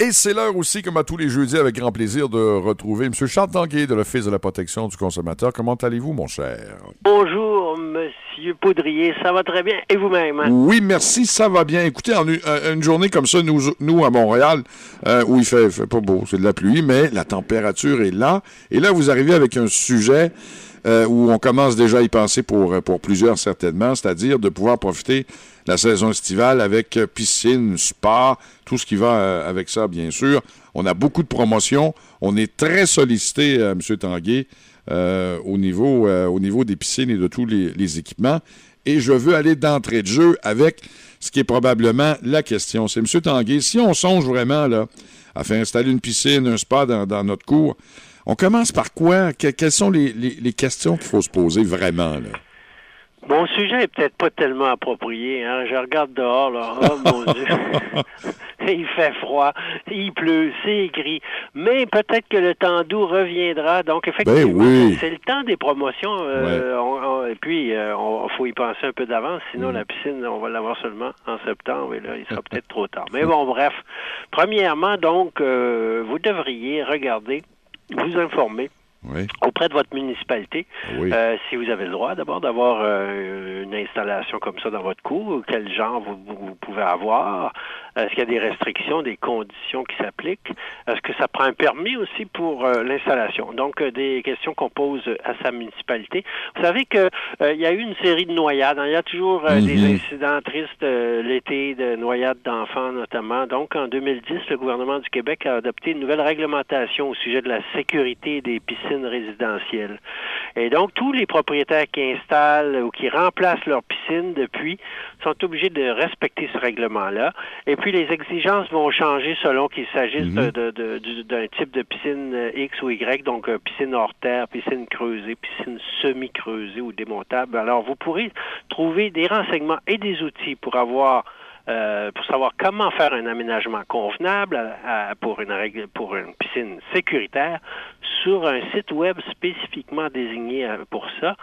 Et c'est l'heure aussi, comme à tous les jeudis, avec grand plaisir de retrouver M. Charles Tanguay de l'Office de la protection du consommateur. Comment allez-vous, mon cher? Bonjour, Monsieur Poudrier. Ça va très bien. Et vous-même? Hein? Oui, merci, ça va bien. Écoutez, en une journée comme ça, nous à Montréal, où il fait pas beau, c'est de la pluie, mais la température est là. Et là, vous arrivez avec un sujet où on commence déjà à y penser pour plusieurs certainement, c'est-à-dire de pouvoir profiter de la saison estivale avec piscine, spa, tout ce qui va avec ça, bien sûr. On a beaucoup de promotions. On est très sollicité, M. Tanguay, au niveau des piscines et de tous les équipements. Et je veux aller d'entrée de jeu avec ce qui est probablement la question. C'est M. Tanguay, si on songe vraiment là, à faire installer une piscine, un spa dans notre cour, on commence par quoi? Quelles sont les questions qu'il faut se poser vraiment, là? Mon sujet est peut-être pas tellement approprié. Hein? Je regarde dehors, là. Oh, mon Dieu. Il fait froid, il pleut, c'est gris. Mais peut-être que le temps doux reviendra. Donc, effectivement, c'est le temps des promotions. Et puis, faut y penser un peu d'avance. Sinon, la piscine, on va l'avoir seulement en septembre. Et là, il sera peut-être trop tard. Mais bon, bref. Premièrement, donc, vous devriez regarder, vous informer auprès de votre municipalité, si vous avez le droit d'abord d'avoir une installation comme ça dans votre cour, quel genre vous pouvez avoir, est-ce qu'il y a des restrictions, des conditions qui s'appliquent, est-ce que ça prend un permis aussi pour l'installation. Donc, des questions qu'on pose à sa municipalité. Vous savez que il y a eu une série de noyades, hein. Il y a toujours des incidents tristes l'été, de noyades d'enfants notamment. Donc, en 2010, le gouvernement du Québec a adopté une nouvelle réglementation au sujet de la sécurité des piscines résidentielles. Et donc, tous les propriétaires qui installent ou qui remplacent leur piscine depuis sont obligés de respecter ce règlement-là. Et puis, les exigences vont changer selon qu'il s'agisse d'un type de piscine X ou Y, donc piscine hors terre, piscine creusée, piscine semi-creusée ou démontable. Alors, vous pourrez trouver des renseignements et des outils pour savoir comment faire un aménagement convenable pour une piscine sécuritaire sur un site web spécifiquement désigné pour ça.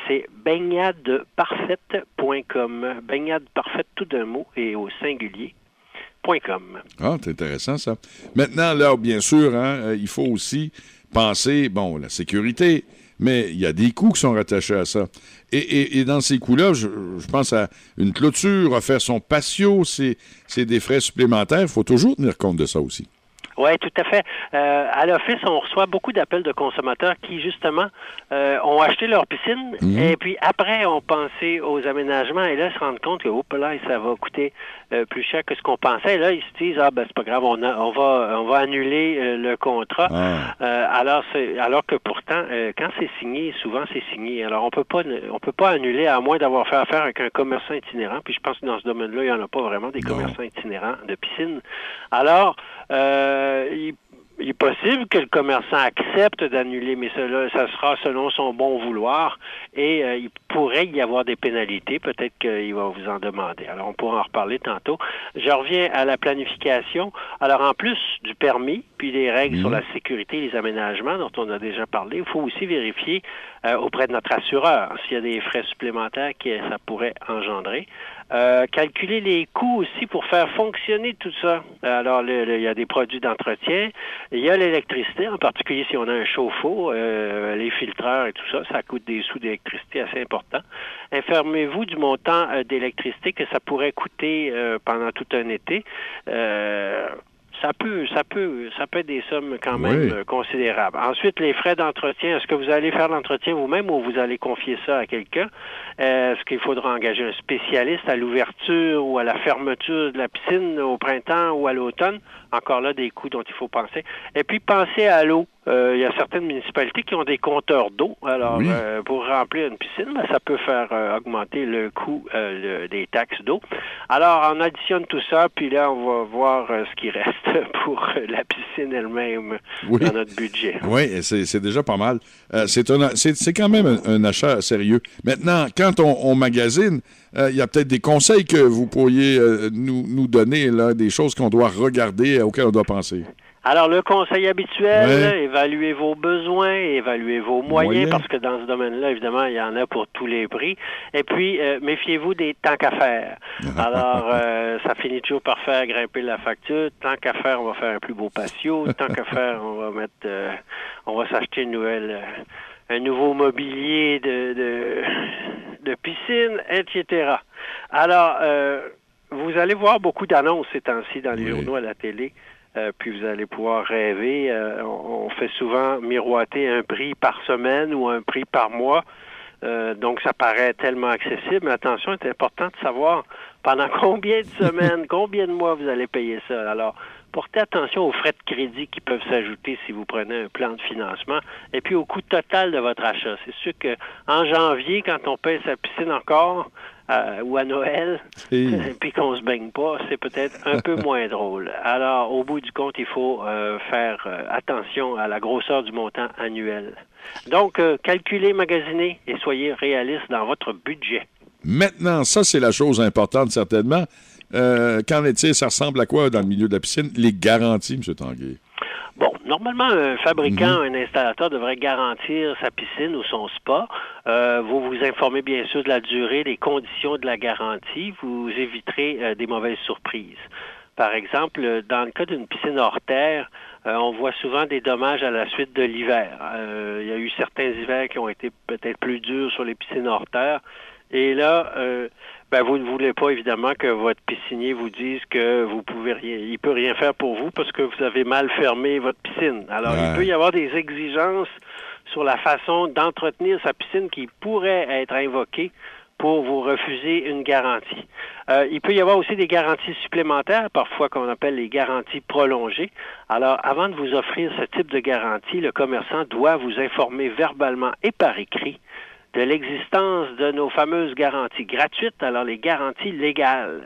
C'est baignadeparfaite.com. Baignade parfaite tout d'un mot et au singulier.com. Ah, c'est intéressant ça. Maintenant, là, bien sûr, hein, il faut aussi penser, la sécurité, mais il y a des coûts qui sont rattachés à ça. Et dans ces coûts-là, je pense à une clôture, refaire son patio, c'est des frais supplémentaires. Il faut toujours tenir compte de ça aussi. Oui, tout à fait. À l'Office, on reçoit beaucoup d'appels de consommateurs qui, justement, ont acheté leur piscine et puis après, ont pensé aux aménagements et là, se rendent compte que, là, ça va coûter plus cher que ce qu'on pensait. Et là, ils se disent, c'est pas grave, on va annuler le contrat. Alors que pourtant, quand c'est signé, souvent c'est signé. Alors, on peut pas annuler à moins d'avoir fait affaire avec un commerçant itinérant. Puis je pense que dans ce domaine-là, il n'y en a pas vraiment des commerçants itinérants de piscine. Alors, il est possible que le commerçant accepte d'annuler, mais ça sera selon son bon vouloir et il pourrait y avoir des pénalités. Peut-être qu'il va vous en demander. Alors, on pourra en reparler tantôt. Je reviens à la planification. Alors, en plus du permis, puis les règles sur la sécurité et les aménagements dont on a déjà parlé, il faut aussi vérifier auprès de notre assureur s'il y a des frais supplémentaires que ça pourrait engendrer. Calculer les coûts aussi pour faire fonctionner tout ça. Alors, il y a des produits d'entretien, il y a l'électricité, en particulier si on a un chauffe-eau, les filtreurs et tout ça, ça coûte des sous d'électricité assez importants. Informez-vous du montant d'électricité que ça pourrait coûter pendant tout un été. Ça peut être des sommes quand même considérables. Ensuite, les frais d'entretien. Est-ce que vous allez faire l'entretien vous-même ou vous allez confier ça à quelqu'un? Est-ce qu'il faudra engager un spécialiste à l'ouverture ou à la fermeture de la piscine au printemps ou à l'automne? Encore là, des coûts dont il faut penser. Et puis, pensez à l'eau. Il y a certaines municipalités qui ont des compteurs d'eau. Alors, pour remplir une piscine, ça peut faire augmenter le coût des taxes d'eau. Alors, on additionne tout ça, puis là, on va voir ce qui reste pour la piscine elle-même dans notre budget. Oui, c'est déjà pas mal. C'est quand même un achat sérieux. Maintenant, quand on magasine, il y a peut-être des conseils que vous pourriez nous donner, là, des choses qu'on doit regarder, auxquelles on doit penser. Alors, le conseil habituel, évaluez vos besoins, évaluez vos moyens, parce que dans ce domaine-là, évidemment, il y en a pour tous les prix. Et puis, méfiez-vous des tant qu'à faire. Alors, ça finit toujours par faire grimper la facture. Tant qu'à faire, on va faire un plus beau patio. Tant qu'à faire, on va s'acheter un nouveau mobilier de piscine, etc. Alors, vous allez voir beaucoup d'annonces ces temps-ci dans les journaux, à la télé. Puis vous allez pouvoir rêver. On fait souvent miroiter un prix par semaine ou un prix par mois. Donc, ça paraît tellement accessible. Mais attention, c'est important de savoir pendant combien de semaines, combien de mois vous allez payer ça. Alors, portez attention aux frais de crédit qui peuvent s'ajouter si vous prenez un plan de financement. Et puis, au coût total de votre achat. C'est sûr qu'en janvier, quand on paye sa piscine encore, ou à Noël, et puis qu'on se baigne pas, c'est peut-être un peu moins drôle. Alors, au bout du compte, il faut faire attention à la grosseur du montant annuel. Donc, calculez, magasinez et soyez réaliste dans votre budget. Maintenant, ça, c'est la chose importante, certainement. Qu'en est-il? Ça ressemble à quoi dans le milieu de la piscine? Les garanties, M. Tanguay. Bon, normalement, un fabricant, un installateur devrait garantir sa piscine ou son spa. Vous vous informez bien sûr de la durée, des conditions de la garantie. Vous éviterez des mauvaises surprises. Par exemple, dans le cas d'une piscine hors terre, on voit souvent des dommages à la suite de l'hiver. Il y a eu certains hivers qui ont été peut-être plus durs sur les piscines hors terre. Et là, vous ne voulez pas, évidemment, que votre piscinier vous dise que vous pouvez rien, il peut rien faire pour vous parce que vous avez mal fermé votre piscine. Alors, il peut y avoir des exigences sur la façon d'entretenir sa piscine qui pourraient être invoquées pour vous refuser une garantie. Il peut y avoir aussi des garanties supplémentaires, parfois qu'on appelle les garanties prolongées. Alors, avant de vous offrir ce type de garantie, le commerçant doit vous informer verbalement et par écrit de l'existence de nos fameuses garanties gratuites, alors les garanties légales,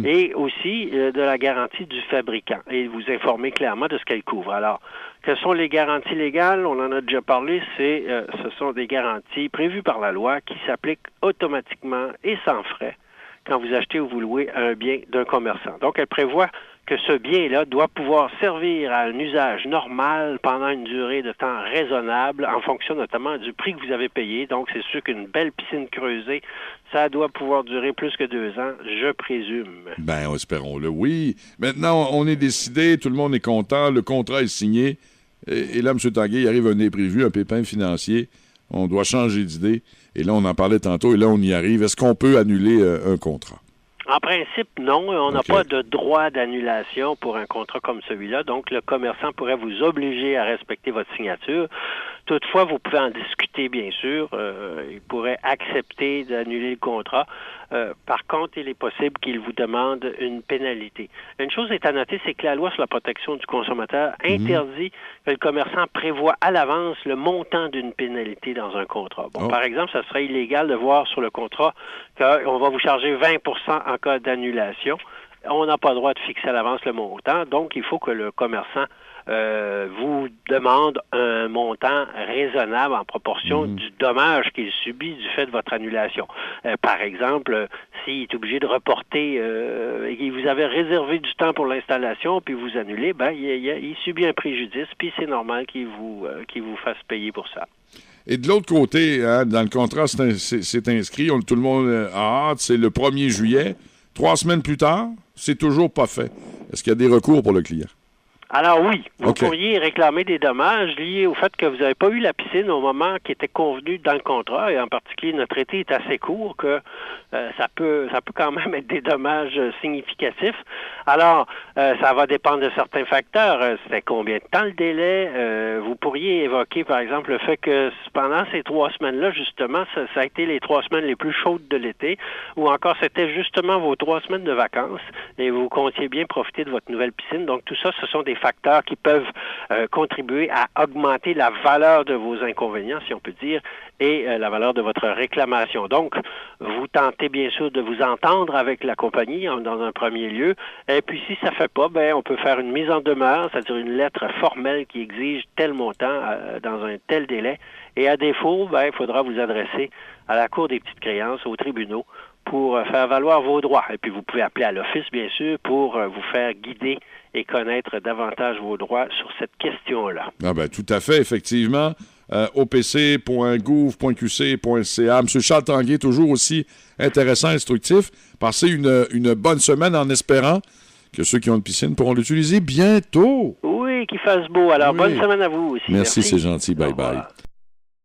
et aussi de la garantie du fabricant, et vous informer clairement de ce qu'elle couvre. Alors, quelles sont les garanties légales? On en a déjà parlé, ce sont des garanties prévues par la loi qui s'appliquent automatiquement et sans frais quand vous achetez ou vous louez un bien d'un commerçant. Donc, elle prévoit que ce bien-là doit pouvoir servir à un usage normal pendant une durée de temps raisonnable en fonction notamment du prix que vous avez payé. Donc, c'est sûr qu'une belle piscine creusée, ça doit pouvoir durer plus que 2 ans, je présume. Ben, espérons-le, oui. Maintenant, on est décidé, tout le monde est content, le contrat est signé. Et là, M. Tanguay, il arrive un imprévu, un pépin financier. On doit changer d'idée. Et là, on en parlait tantôt, et là, on y arrive. Est-ce qu'on peut annuler un contrat? En principe, non. On n'a pas de droit d'annulation pour un contrat comme celui-là. Donc, le commerçant pourrait vous obliger à respecter votre signature. Toutefois, vous pouvez en discuter, bien sûr. Il pourrait accepter d'annuler le contrat. Par contre, il est possible qu'il vous demande une pénalité. Une chose est à noter, c'est que la loi sur la protection du consommateur interdit que le commerçant prévoit à l'avance le montant d'une pénalité dans un contrat. Bon, par exemple, ça serait illégal de voir sur le contrat qu'on va vous charger 20 % en cas d'annulation. On n'a pas le droit de fixer à l'avance le montant, donc il faut que le commerçant vous demande un montant raisonnable en proportion du dommage qu'il subit du fait de votre annulation. Par exemple, s'il est obligé de reporter et vous avez réservé du temps pour l'installation, puis vous annulez, il subit un préjudice, puis c'est normal qu'il vous fasse payer pour ça. Et de l'autre côté, dans le contrat, c'est inscrit, tout le monde a hâte, c'est le 1er juillet. 3 semaines plus tard, c'est toujours pas fait. Est-ce qu'il y a des recours pour le client? Alors oui, vous pourriez réclamer des dommages liés au fait que vous n'avez pas eu la piscine au moment qui était convenu dans le contrat, et en particulier notre été est assez court que ça peut quand même être des dommages significatifs. Alors, ça va dépendre de certains facteurs. C'était combien de temps le délai? Vous pourriez évoquer, par exemple, le fait que pendant ces 3 semaines-là, justement, ça a été les 3 semaines les plus chaudes de l'été, ou encore c'était justement vos 3 semaines de vacances, et vous comptiez bien profiter de votre nouvelle piscine. Donc, tout ça, ce sont des facteurs qui peuvent contribuer à augmenter la valeur de vos inconvénients, si on peut dire, et la valeur de votre réclamation. Donc, vous tentez bien sûr de vous entendre avec la compagnie dans un premier lieu, et puis si ça ne fait pas, on peut faire une mise en demeure, c'est-à-dire une lettre formelle qui exige tel montant dans un tel délai, et à défaut, il faudra vous adresser à la Cour des petites créances, aux tribunaux, pour faire valoir vos droits. Et puis, vous pouvez appeler à l'Office, bien sûr, pour vous faire guider et connaître davantage vos droits sur cette question-là. Ah ben, tout à fait, effectivement. opc.gouv.qc.ca. M. Charles Tanguay, toujours aussi intéressant, instructif. Passez une bonne semaine en espérant que ceux qui ont une piscine pourront l'utiliser bientôt. Oui, qu'il fasse beau. Alors, bonne semaine à vous aussi. Merci, c'est gentil. Bye-bye.